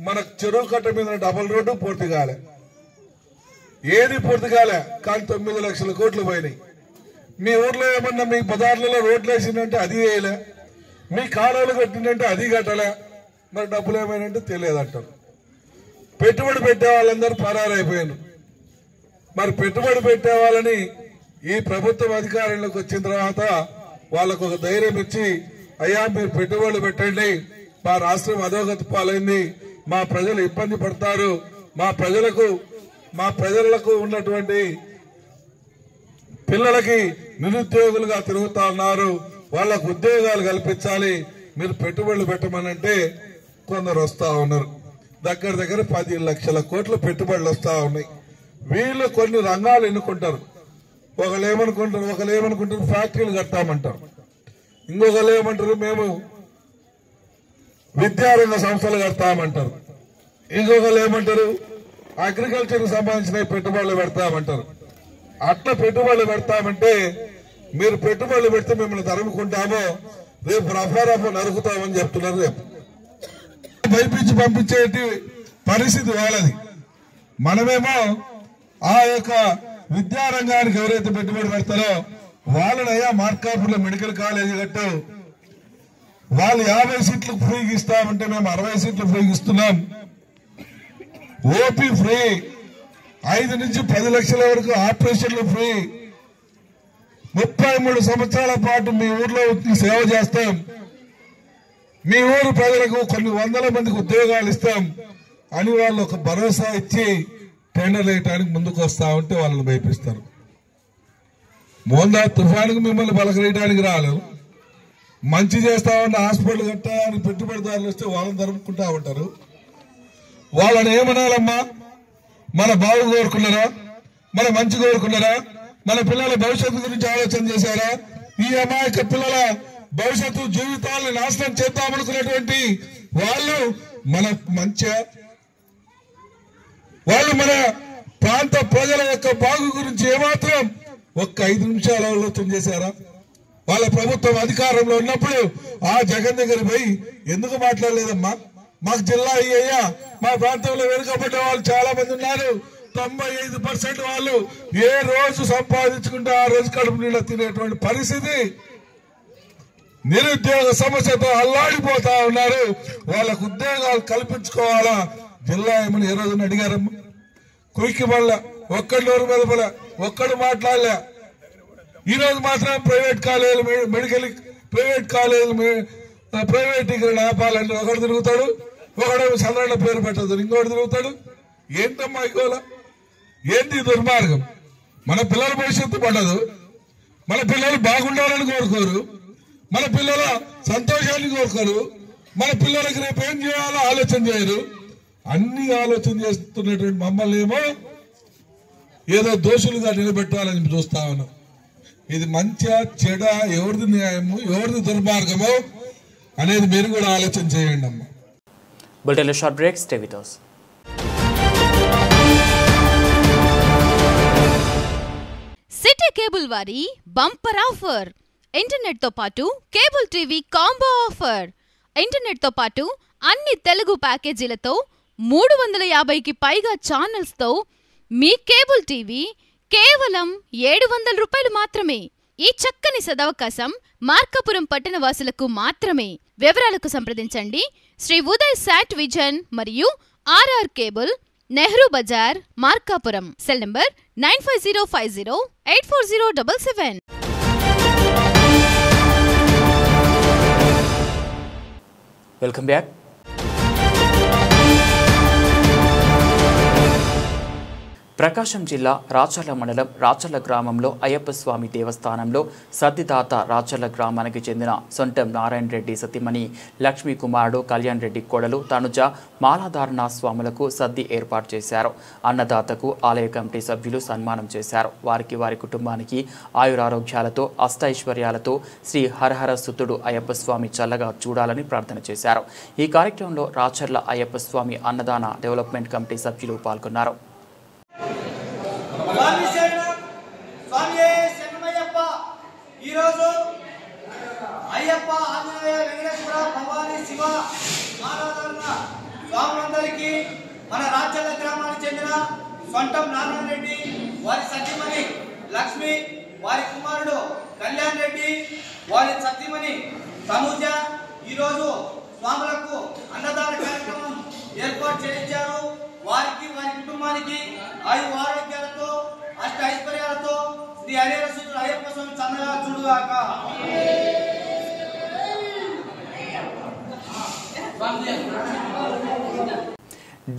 మన చెరువు కట్ట మీద డబుల్ రోడ్డు పూర్తి కాలే. ఏది పూర్తి కాలే, కానీ 9 లక్షల కోట్లు పోయినాయి. మీ ఊర్లో ఏమన్నా మీ బజార్లలో రోడ్లు వేసిందంటే అది వేయలే, మీ కాలువలు కట్టిందంటే అది కట్టలే. మరి డబ్బులు ఏమైనంటే తెలియదంటారు. పెట్టుబడి పెట్టే వాళ్ళందరూ పరారైపోయారు. మరి పెట్టుబడి పెట్టే వాళ్ళని ఈ ప్రభుత్వం అధికారంలోకి వచ్చిన తర్వాత వాళ్ళకు ఒక ధైర్యం ఇచ్చి, అయ్యా మీరు పెట్టుబడులు పెట్టండి, మా రాష్ట్రం అధోగతి పాలైంది, మా ప్రజలు ఇబ్బంది పడతారు, మా ప్రజలకు ఉన్నటువంటి పిల్లలకి నిరుద్యోగులుగా తిరుగుతా ఉన్నారు, వాళ్లకు ఉద్యోగాలు కల్పించాలి, మీరు పెట్టుబడులు పెట్టమనంటే కొందరు వస్తా ఉన్నారు. దగ్గర 10 లక్షల కోట్ల పెట్టుబడులు వస్తా ఉన్నాయి. వీళ్ళు కొన్ని రంగాలు ఎన్నుకుంటారు. ఒకళ్ళు ఏమనుకుంటారు ఫ్యాక్టరీలు కట్టామంటారు, ఇంకొకళ్ళు ఏమంటారు మేము విద్యారంగ సంస్థలు కడతామంటారు, ఇంకొకళ్ళు ఏమంటారు అగ్రికల్చర్ కు సంబంధించిన పెట్టుబడులు పెడతామంటారు. అట్లా పెట్టుబడులు పెడతామంటే మీరు పెట్టుబడులు పెడితే మిమ్మల్ని తరుముకుంటామో, రేపు రఫా నరుకుతామని చెప్తున్నారు. రేపు భయపించి పంపించేటి పరిస్థితి వాళ్ళది. మనమేమో ఆ యొక్క విద్యారంగానికి ఎవరైతే పెట్టుబడి పెడతారో వాళ్ళనయ్యా మార్కాపూర్లో మెడికల్ కాలేజీ కట్టు, వాళ్ళు 50 సీట్లు ఫ్రీగా ఇస్తామంటే మేము 60 సీట్లు ఫ్రీగా ఇస్తున్నాం, ఓపీ ఫ్రీ, 5 నుంచి 10 లక్షల వరకు ఆపరేషన్లు ఫ్రీ, 33 సంవత్సరాల పాటు మీ ఊర్లో సేవ చేస్తాం, మీ ఊరు ప్రజలకు కొన్ని వందల మందికి ఉద్యోగాలు ఇస్తాం అని వాళ్ళు ఒక భరోసా ఇచ్చి టెండర్లు వేయడానికి ముందుకు వస్తా ఉంటే వాళ్ళని భయపిస్తారు. మోందా తుఫానుకు మిమ్మల్ని పలకరేయడానికి రాలేదు, మంచి చేస్తామన్న హాస్పిటల్ కట్టాలని పెట్టుబడిదారులు వస్తే వాళ్ళని తరుముకుంటా ఉంటారు. వాళ్ళని ఏమనాలమ్మా? మన బాగు కోరుకున్నారా? మన మంచి కోరుకున్నారా? మన పిల్లల భవిష్యత్తు గురించి ఆలోచన చేశారా? ఈ అమాయక పిల్లల భవిష్యత్తు జీవితాలను నాశనం చేద్దామనుకున్నటువంటి వాళ్ళు వాళ్ళు మన ప్రాంత ప్రజల యొక్క బాగు గురించి ఏమాత్రం ఒక్క 5 నిమిషాలు ఆలోచన చేశారా? వాళ్ళ ప్రభుత్వం అధికారంలో ఉన్నప్పుడు ఆ జగన్ దగ్గర పోయి ఎందుకు మాట్లాడలేదమ్మా? మాకు జిల్లా అయ్యా, మా ప్రాంతంలో వెనుకబడ్డ వాళ్ళు చాలా మంది ఉన్నారు, 95% వాళ్ళు ఏ రోజు సంపాదించుకుంటే ఆ రోజు కడుపు నీళ్ళ తినేటువంటి పరిస్థితి, నిరుద్యోగ సమస్యతో అల్లాడిపోతా ఉన్నారు, వాళ్ళకు ఉద్యోగాలు కల్పించుకోవాలా జిల్లా ఏమని ఏ రోజున అడిగారమ్మా? కుయికి మళ్ళా ఒక్కడి నోరు మెదపలే, ఒక్కడు మాట్లాడలే. ఈ రోజు మాత్రం ప్రైవేట్ కాలేజీలు, మెడికల్ ప్రైవేట్ కాలేజీలు ప్రైవేటీకరణ ఆపాలంటే ఒకడు తిరుగుతాడు, ఒకడేమో చంద్రన్న పేరు పెట్టదు, ఇంకోటి తిరుగుతాడు. ఏంటమ్మా ఇకోల? ఏంటి దుర్మార్గం? మన పిల్లల భవిష్యత్తు పడదు, మన పిల్లలు బాగుండాలని కోరుకోరు, మన పిల్లల సంతోషాన్ని కోరుకోరు, మన పిల్లలకి రేపు ఏం చేయాలో ఆలోచన చేయరు. అన్ని ఆలోచన చేస్తున్నటువంటి మమ్మల్ని ఏమో ఏదో దోషులుగా నిలబెట్టాలని చూస్తా ఉన్నాం. ఇది మంచిగా చెడ, ఎవరిది న్యాయము, ఎవరిది దుర్మార్గమో అనేది మీరు కూడా ఆలోచన చేయండి అమ్మా. బులెటిన్లో short break, stay with us. City cable వారి బంపర్ ఆఫర్, ఇంటర్నెట్ తో పాటు cable TV combo offer. Internet తో పాటు అన్ని తెలుగు ప్యాకేజీలతో 350కి పైగా ఛానల్స్ తో మీ కేబుల్ టీవీ కేవలం 700 రూపాయలు మాత్రమే. ఈ చక్కని సదవకాశం మార్కాపురం పట్టణ వాసులకు మాత్రమే. వివరాలకు సంప్రదించండి శ్రీ ఉదయ్ శాట్ విజన్ మరియు RR cable, Nehru Bazar, Markapuram. Cell number 9505084077. Welcome back. Prakasam జిల్లా రాచర్ల మండలం రాచర్ల గ్రామంలో అయ్యప్ప స్వామి దేవస్థానంలో సద్దిదాత రాచర్ల గ్రామానికి చెందిన సొంటం నారాయణ రెడ్డి సతీమణి లక్ష్మీ కుమారుడు కళ్యాణ్ రెడ్డి కోడలు తనుజ మాలాధారణ స్వాములకు సద్ది ఏర్పాటు చేశారు. అన్నదాతకు ఆలయ కమిటీ సభ్యులు సన్మానం చేశారు. వారికి వారి కుటుంబానికి ఆయురారోగ్యాలతో అష్టైశ్వర్యాలతో శ్రీ హరహర సుతుడు అయ్యప్ప స్వామి చల్లగా చూడాలని ప్రార్థన చేశారు. ఈ కార్యక్రమంలో రాచర్ల అయ్యప్ప స్వామి అన్నదాన డెవలప్మెంట్ కమిటీ సభ్యులు పాల్గొన్నారు. ఈరోజు అయ్యప్ప, ఆంజనేయ, వెంకటేశ్వర, భవానీ, శివ ఆరాధన స్వాములందరికీ మన రాచర్ల గ్రామానికి చెందిన సొంటం నారాయణ రెడ్డి, వారి సతీమణి లక్ష్మి, వారి కుమారుడు కళ్యాణ్ రెడ్డి, వారి సతీమణి తనుజ ఈరోజు స్వాములకు అన్నదాన కార్యక్రమం ఏర్పాటు చేయించారు. వారికి వారి కుటుంబానికి ఆయు ఆరోగ్యాలతో అష్ట ఐశ్వర్యాలతో శ్రీ హరిహర సుతుడు అయ్యప్ప స్వామి చల్లగా చూడుగాక.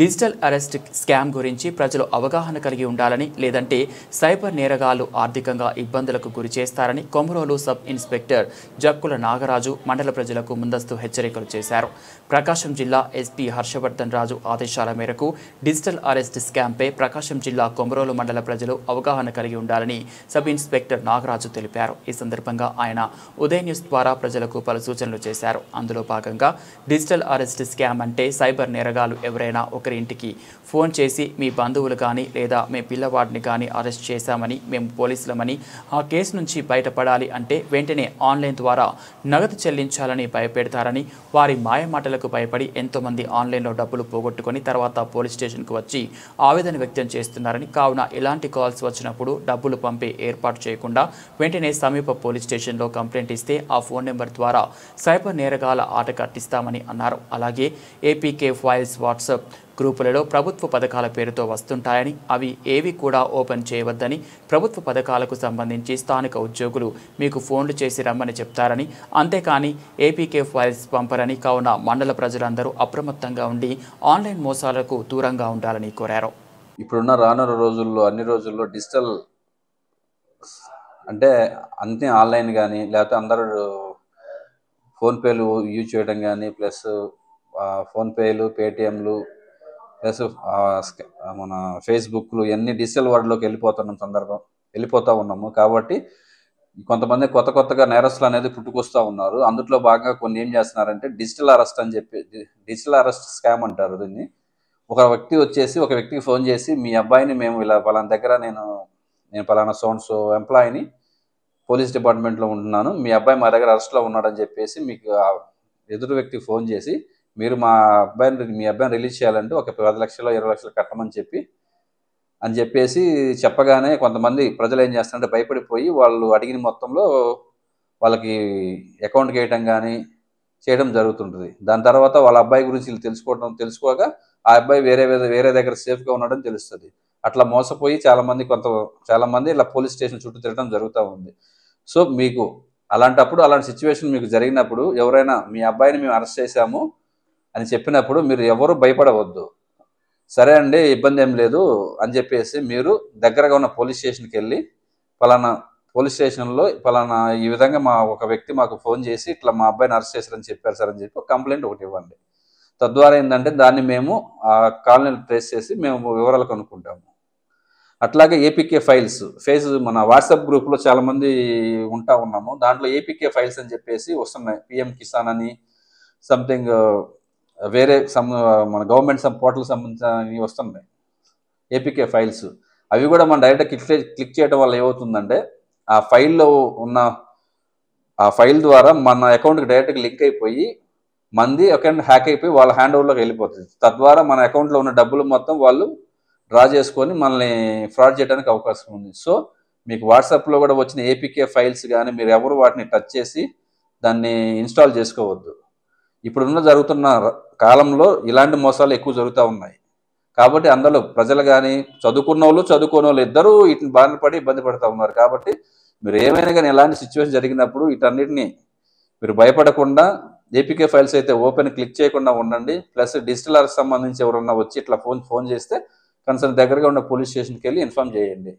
డిజిటల్ అరెస్ట్ స్కామ్ గురించి ప్రజలు అవగాహన కలిగి ఉండాలని, లేదంటే సైబర్ నేరగాళ్లు ఆర్థికంగా ఇబ్బందులకు గురి చేస్తారని కొమరోలు సబ్ ఇన్స్పెక్టర్ జక్కుల నాగరాజు మండల ప్రజలకు ముందస్తు హెచ్చరికలు చేశారు. ప్రకాశం జిల్లా ఎస్పీ హర్షవర్ధన్ రాజు ఆదేశాల మేరకు డిజిటల్ అరెస్ట్ స్కామ్పై ప్రకాశం జిల్లా కొమరోలు మండల ప్రజలు అవగాహన కలిగి ఉండాలని సబ్ ఇన్స్పెక్టర్ నాగరాజు తెలిపారు. ఈ సందర్భంగా ఆయన ఉదయ్ న్యూస్ ద్వారా ప్రజలకు పలు సూచనలు చేశారు. అందులో భాగంగా డిజిటల్ అరెస్ట్ స్కామ్ అంటే సైబర్ నేరగాళ్లు ఎవరైనా ఒకరి ఇంటికి ఫోన్ చేసి మీ బంధువులు కానీ లేదా మీ పిల్లవాడిని కానీ అరెస్ట్ చేశామని, మేము పోలీసులమని, ఆ కేసు నుంచి బయటపడాలి అంటే వెంటనే ఆన్లైన్ ద్వారా నగదు చెల్లించాలని భయపెడతారని, వారి మాయమాటలకు భయపడి ఎంతోమంది ఆన్లైన్లో డబ్బులు పోగొట్టుకొని తర్వాత పోలీస్ స్టేషన్కు వచ్చి ఆవేదన వ్యక్తం చేస్తున్నారని, కావున ఇలాంటి కాల్స్ వచ్చినప్పుడు డబ్బులు పంపే ఏర్పాటు చేయకుండా వెంటనే సమీప పోలీస్ స్టేషన్లో కంప్లైంట్ ఇస్తే ఆ ఫోన్ నెంబర్ ద్వారా సైబర్ నేరగాల ఆట కట్టిస్తామని అన్నారు. అలాగే ఏపీకే ఫైల్స్ వాట్సాప్ గ్రూపులలో ప్రభుత్వ పథకాల పేరుతో వస్తుంటాయని, అవి ఏవి కూడా ఓపెన్ చేయవద్దని, ప్రభుత్వ పథకాలకు సంబంధించి స్థానిక ఉద్యోగులు మీకు ఫోన్లు చేసి రమ్మని చెప్తారని, అంతేకాని ఏపీకే ఫైల్స్ పంపరని, కావున మండల ప్రజలందరూ అప్రమత్తంగా ఉండి ఆన్లైన్ మోసాలకు దూరంగా ఉండాలని కోరారు. ఇప్పుడున్న రానున్న రోజుల్లో అన్ని రోజుల్లో డిజిటల్ అంటే అన్ని ఆన్లైన్ కానీ లేకపోతే అందరూ ఫోన్పేలు యూజ్ చేయడం కానీ ప్లస్ ఫోన్పేలు, పేటిఎంలు ప్లస్ మన ఫేస్బుక్లు ఇవన్నీ డిజిటల్ వరల్డ్లోకి వెళ్ళిపోతూ ఉన్నాము. కాబట్టి కొంతమంది కొత్తగా నేరస్తులు అనేది పుట్టుకొస్తూ ఉన్నారు. అందులో భాగంగా కొన్ని ఏం చేస్తున్నారంటే డిజిటల్ అరెస్ట్ అని చెప్పి, డిజిటల్ అరెస్ట్ స్కామ్ అంటారు దీన్ని. ఒక వ్యక్తికి ఫోన్ చేసి మీ అబ్బాయిని మేము ఇలా పలానా దగ్గర నేను పలానా సోన్స్ ఎంప్లాయీని పోలీస్ డిపార్ట్మెంట్లో ఉంటున్నాను, మీ అబ్బాయి మా దగ్గర అరెస్ట్లో ఉన్నాడని చెప్పేసి మీకు ఎదురు వ్యక్తికి ఫోన్ చేసి మీరు మీ అబ్బాయిని రిలీజ్ చేయాలంటే ఒక 10 లక్షలు 20 లక్షలు కట్టమని చెప్పేసి చెప్పగానే కొంతమంది ప్రజలు ఏం చేస్తారంటే భయపడిపోయి వాళ్ళు అడిగిన మొత్తంలో వాళ్ళకి అకౌంట్కి వేయటం కానీ చేయడం జరుగుతుంటుంది. దాని తర్వాత వాళ్ళ అబ్బాయి గురించి తెలుసుకోగా ఆ అబ్బాయి వేరే దగ్గర సేఫ్గా ఉన్నాడని తెలుస్తుంది. అట్లా మోసపోయి చాలామంది ఇలా పోలీస్ స్టేషన్ చుట్టూ తిరగడం జరుగుతూ ఉంది. సో మీకు అలాంటి సిచ్యువేషన్ మీకు జరిగినప్పుడు ఎవరైనా మీ అబ్బాయిని మేము అరెస్ట్ చేశాము అని చెప్పినప్పుడు మీరు ఎవరు భయపడవద్దు. సరే అండి, ఇబ్బంది ఏం లేదు అని చెప్పేసి మీరు దగ్గరగా ఉన్న పోలీస్ స్టేషన్కి వెళ్ళి పలానా పోలీస్ స్టేషన్లో పలానా ఈ విధంగా ఒక వ్యక్తి మాకు ఫోన్ చేసి ఇట్లా మా అబ్బాయిని అరెస్ట్ చేశారని చెప్పారు సార్ అని చెప్పి ఒక కంప్లైంట్ ఒకటి ఇవ్వండి. తద్వారా ఏంటంటే దాన్ని మేము ఆ కాలనీని ట్రేస్ చేసి మేము వివరాలు కనుక్కుంటాము. అట్లాగే ఏపీకే ఫైల్స్ మన వాట్సాప్ గ్రూప్లో చాలామంది ఉన్నాము. దాంట్లో ఏపీకే ఫైల్స్ అని చెప్పేసి వస్తున్నాయి. పిఎం కిసాన్ అని సంథింగ్ వేరే మన గవర్నమెంట్ పోర్టల్ సంబంధించినవి వస్తున్నాయి ఏపీకే ఫైల్స్. అవి కూడా మనం డైరెక్ట్గా క్లిక్ చేయడం వల్ల ఏమవుతుందంటే ఆ ఫైల్లో ఉన్న ఆ ఫైల్ ద్వారా మన అకౌంట్కి డైరెక్ట్గా లింక్ అయిపోయి మంది అకౌంట్ హ్యాక్ అయిపోయి వాళ్ళ హ్యాండ్ ఓవర్లోకి వెళ్ళిపోతుంది. తద్వారా మన అకౌంట్లో ఉన్న డబ్బులు మొత్తం వాళ్ళు డ్రా చేసుకొని మనల్ని ఫ్రాడ్ చేయడానికి అవకాశం ఉంది. సో మీకు వాట్సాప్లో కూడా వచ్చిన ఏపీకే ఫైల్స్ కానీ మీరు ఎవరు వాటిని టచ్ చేసి దాన్ని ఇన్స్టాల్ చేసుకోవద్దు. ఇప్పుడున్న జరుగుతున్న కాలంలో ఇలాంటి మోసాలు ఎక్కువ జరుగుతూ ఉన్నాయి. కాబట్టి అందులో ప్రజలు కానీ చదువుకున్న వాళ్ళు చదువుకోని వాళ్ళు ఇద్దరూ వీటిని బారిన పడి ఇబ్బంది పడుతూ ఉన్నారు. కాబట్టి మీరు ఏమైనా కానీ ఎలాంటి సిచ్యువేషన్ జరిగినప్పుడు వీటన్నిటిని మీరు భయపడకుండా ఏపీకే ఫైల్స్ అయితే ఓపెన్ క్లిక్ చేయకుండా ఉండండి. ప్లస్ డిజిటల్ అరెస్ట్ సంబంధించి ఎవరన్నా వచ్చి ఇట్లా ఫోన్ చేస్తే కన్సర్న్ దగ్గరగా ఉన్న పోలీస్ స్టేషన్కి వెళ్ళి ఇన్ఫార్మ్ చేయండి.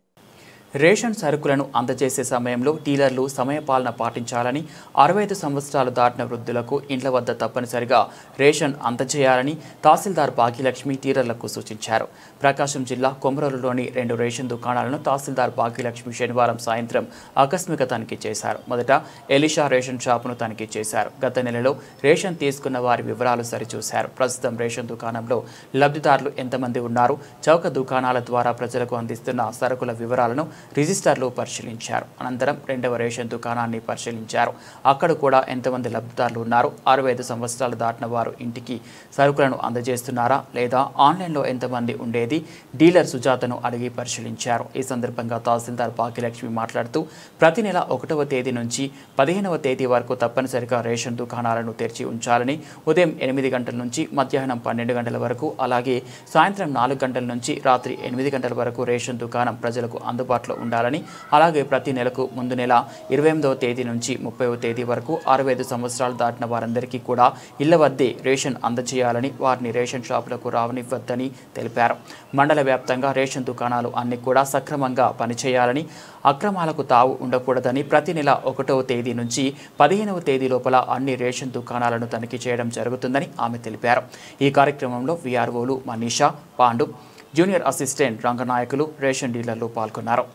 రేషన్ సరుకులను అందజేసే సమయంలో డీలర్లు సమయపాలన పాటించాలని, 65 సంవత్సరాలు దాటిన వృద్ధులకు ఇండ్ల వద్ద తప్పనిసరిగా రేషన్ అందజేయాలని తహసీల్దార్ భాగ్యలక్ష్మి డీలర్లకు సూచించారు. ప్రకాశం జిల్లా కొమరోలులోని 2 రేషన్ దుకాణాలను తహసీల్దార్ భాగ్యలక్ష్మి శనివారం సాయంత్రం ఆకస్మిక తనిఖీ చేశారు. మొదట ఎలిషా రేషన్ షాపును తనిఖీ చేశారు. గత నెలలో రేషన్ తీసుకున్న వారి వివరాలు సరిచూశారు. ప్రస్తుతం రేషన్ దుకాణంలో లబ్ధిదారులు ఎంతమంది ఉన్నారు, చౌక దుకాణాల ద్వారా ప్రజలకు అందిస్తున్న సరుకుల వివరాలను రిజిస్టర్లు పరిశీలించారు. అనంతరం 2వ రేషన్ దుకాణాన్ని పరిశీలించారు. అక్కడ కూడా ఎంతమంది లబ్ధిదారులు ఉన్నారు, 65 సంవత్సరాలు దాటిన వారు ఇంటికి సరుకులను అందజేస్తున్నారా లేదా ఆన్లైన్లో ఎంతమంది ఉండేది డీలర్ సుజాతను అడిగి పరిశీలించారు. ఈ సందర్భంగా తహసీల్దార్ భాగ్యలక్ష్మి మాట్లాడుతూ ప్రతి నెల 1వ తేదీ నుంచి 15వ తేదీ వరకు తప్పనిసరిగా రేషన్ దుకాణాలను తెరిచి ఉంచాలని, ఉదయం 8 గంటల నుంచి మధ్యాహ్నం 12 గంటల వరకు, అలాగే సాయంత్రం 4 గంటల నుంచి రాత్రి 8 గంటల వరకు రేషన్ దుకాణం ప్రజలకు అందుబాటులో ఉండాలని, అలాగే ప్రతి నెలకు ముందు నెల 28వ తేదీ నుంచి 30వ తేదీ వరకు 65 సంవత్సరాలు దాటిన వారందరికీ కూడా ఇళ్ల వద్దే రేషన్ అందజేయాలని, వారిని రేషన్ షాపులకు రావనివ్వద్దని తెలిపారు. మండల వ్యాప్తంగా రేషన్ దుకాణాలు అన్ని కూడా సక్రమంగా పనిచేయాలని, అక్రమాలకు తావు ఉండకూడదని, ప్రతి నెల 1వ తేదీ నుంచి 15వ తేదీ లోపల అన్ని రేషన్ దుకాణాలను తనిఖీ చేయడం జరుగుతుందని ఆమె తెలిపారు. ఈ కార్యక్రమంలో వీఆర్ఓలు Manisha, Pandu, junior assistant Ranganayakulu, ration డీలర్లు పాల్గొన్నారు.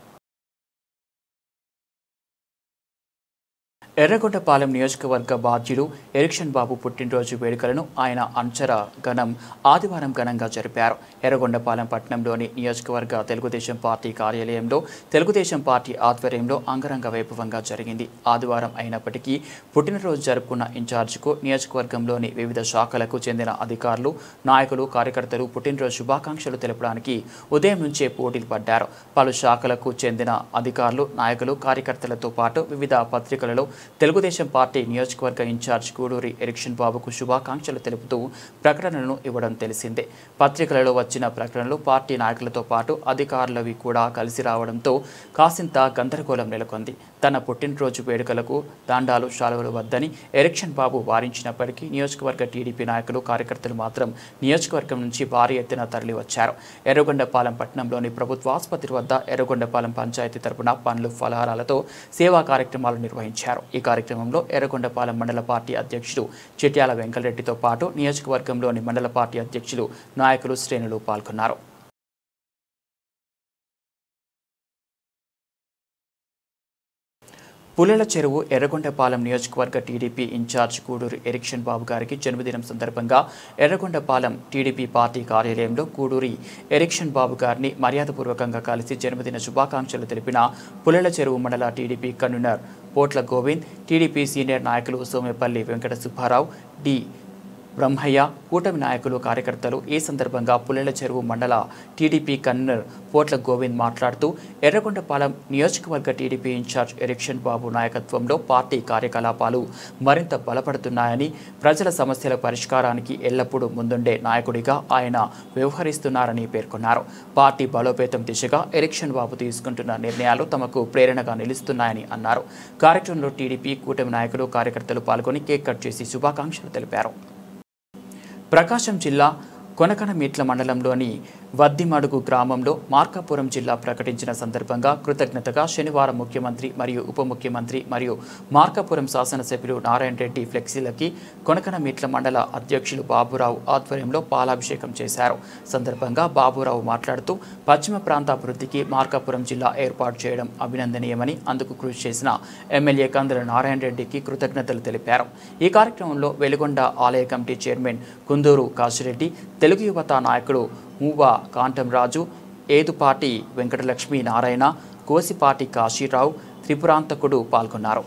ఎర్రగొండపాలెం నియోజకవర్గ బాధ్యులు ఎరిక్షన్ బాబు పుట్టినరోజు వేడుకలను ఆయన అంచర ఘనం ఆదివారం ఘనంగా జరిపారు. ఎర్రగొండపాలెం పట్టణంలోని నియోజకవర్గ తెలుగుదేశం పార్టీ కార్యాలయంలో తెలుగుదేశం పార్టీ ఆధ్వర్యంలో అంగరంగ వైభవంగా జరిగింది. ఆదివారం అయినప్పటికీ పుట్టినరోజు జరుపుకున్న ఇన్ఛార్జికు నియోజకవర్గంలోని వివిధ శాఖలకు చెందిన అధికారులు, నాయకులు, కార్యకర్తలు పుట్టినరోజు శుభాకాంక్షలు తెలపడానికి ఉదయం నుంచే పోటీలు పడ్డారు. పలు శాఖలకు చెందిన అధికారులు, నాయకులు, కార్యకర్తలతో పాటు వివిధ పత్రికలలో తెలుగుదేశం పార్టీ నియోజకవర్గ ఇన్ఛార్జ్ గూడూరి ఎరిక్షన్ బాబుకు శుభాకాంక్షలు తెలుపుతూ ప్రకటనలను ఇవ్వడం తెలిసిందే. పత్రికలలో వచ్చిన ప్రకటనలు పార్టీ నాయకులతో పాటు అధికారులవి కూడా కలిసి రావడంతో కాసింత గందరగోళం నెలకొంది. తన పుట్టినరోజు వేడుకలకు దండాలు, శాలువలు వద్దని ఎరిక్షన్ బాబు వారించినప్పటికీ నియోజకవర్గ టీడీపీ నాయకులు, కార్యకర్తలు మాత్రం నియోజకవర్గం నుంచి భారీ ఎత్తున తరలివచ్చారు. ఎర్రగొండపాలెం పట్టణంలోని ప్రభుత్వ ఆసుపత్రి వద్ద ఎర్రగొండపాలెం పంచాయతీ తరపున పండ్లు, ఫలహారాలతో సేవా కార్యక్రమాలు నిర్వహించారు. ఈ కార్యక్రమంలో ఎర్రగొండపాలెం మండల పార్టీ అధ్యక్షుడు చిట్యాల వెంకటరెడ్డితో పాటు నియోజకవర్గంలోని మండల పార్టీ అధ్యక్షులు, నాయకులు, శ్రేణులు పాల్గొన్నారు. పుల్లెల చెరువు ఎర్రగొండపాలెం నియోజకవర్గ టీడీపీ ఇన్ఛార్జ్ గూడూరి ఎరిక్షన్ బాబు గారికి జన్మదినం సందర్భంగా ఎర్రగొండపాలెం టీడీపీ పార్టీ కార్యాలయంలో గూడూరి ఎరిక్షన్ బాబు గారిని మర్యాదపూర్వకంగా కలిసి జన్మదిన శుభాకాంక్షలు తెలిపిన పుల్లెల చెరువు మండల TDP convener Potla Govind, TDP senior నాయకులు సోమేపల్లి వెంకట సుబ్బారావు, డి బ్రహ్మయ్య, కూటమి నాయకులు, కార్యకర్తలు. ఈ సందర్భంగా పుల్లెల చెరువు మండల టీడీపీ కన్వీనర్ పోట్ల గోవింద్ మాట్లాడుతూ ఎర్రగొండపాలెం నియోజకవర్గ టీడీపీ ఇన్ఛార్జ్ ఎరిక్షన్ బాబు నాయకత్వంలో పార్టీ కార్యకలాపాలు మరింత బలపడుతున్నాయని, ప్రజల సమస్యల పరిష్కారానికి ఎల్లప్పుడూ ముందుండే నాయకుడిగా ఆయన వ్యవహరిస్తున్నారని పేర్కొన్నారు. పార్టీ బలోపేతం దిశగా ఎరిక్షన్ బాబు తీసుకుంటున్న నిర్ణయాలు తమకు ప్రేరణగా నిలుస్తున్నాయని అన్నారు. కార్యక్రమంలో టీడీపీ కూటమి నాయకులు, కార్యకర్తలు పాల్గొని కేక్ కట్ చేసి శుభాకాంక్షలు తెలిపారు. ప్రకాశం జిల్లా కొనకనమీట్ల మండలంలోని వద్దిమడుగు గ్రామంలో మార్కాపురం జిల్లా ప్రకటించిన సందర్భంగా కృతజ్ఞతగా శనివారం ముఖ్యమంత్రి మరియు ఉప ముఖ్యమంత్రి మరియు మార్కాపురం శాసనసభ్యులు నారాయణ రెడ్డి ఫ్లెక్సీలకి కొనకనమీట్ల మండల అధ్యక్షులు బాబురావు ఆధ్వర్యంలో పాలాభిషేకం చేశారు. సందర్భంగా బాబురావు మాట్లాడుతూ పశ్చిమ ప్రాంత అభివృద్ధికి మార్కాపురం జిల్లా ఏర్పాటు చేయడం అభినందనీయమని, అందుకు కృషి చేసిన ఎమ్మెల్యే కందుల నారాయణ రెడ్డికి కృతజ్ఞతలు తెలిపారు. ఈ కార్యక్రమంలో వెలుగొండ ఆలయ కమిటీ చైర్మన్ కుందూరు కాశిరెడ్డి, తెలుగు యువత నాయకుడు మూవా కాంటంరాజు, ఏదుపాటి వెంకటలక్ష్మీ నారాయణ, కోసిపాటి కాశీరావు, త్రిపురాంతకుడు పాల్గొన్నారు.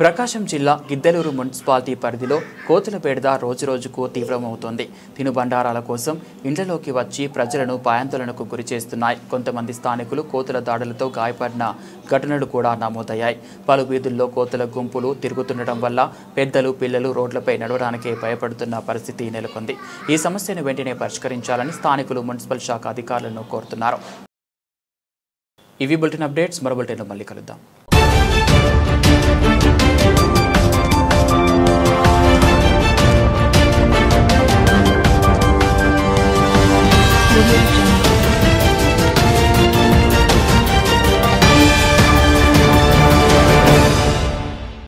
ప్రకాశం జిల్లా గిద్దలూరు మున్సిపాలిటీ పరిధిలో కోతుల బెడద రోజురోజుకు తీవ్రమవుతోంది. తినుబండారాల కోసం ఇండ్లలోకి వచ్చి ప్రజలను భయాందోళనకు గురి చేస్తున్నాయి. కొంతమంది స్థానికులు కోతుల దాడులతో గాయపడిన ఘటనలు కూడా నమోదయ్యాయి. పలు వీధుల్లో కోతుల గుంపులు తిరుగుతుండటం వల్ల పెద్దలు పిల్లలు రోడ్లపై నడవడానికే భయపడుతున్న పరిస్థితి నెలకొంది. ఈ సమస్యను వెంటనే పరిష్కరించాలని స్థానికులు మున్సిపల్ శాఖ అధికారులను కోరుతున్నారు. ఇవి బులెటిన్ అప్డేట్స్. మరో బులెటిన్లో మళ్ళీ కలుద్దాం. We'll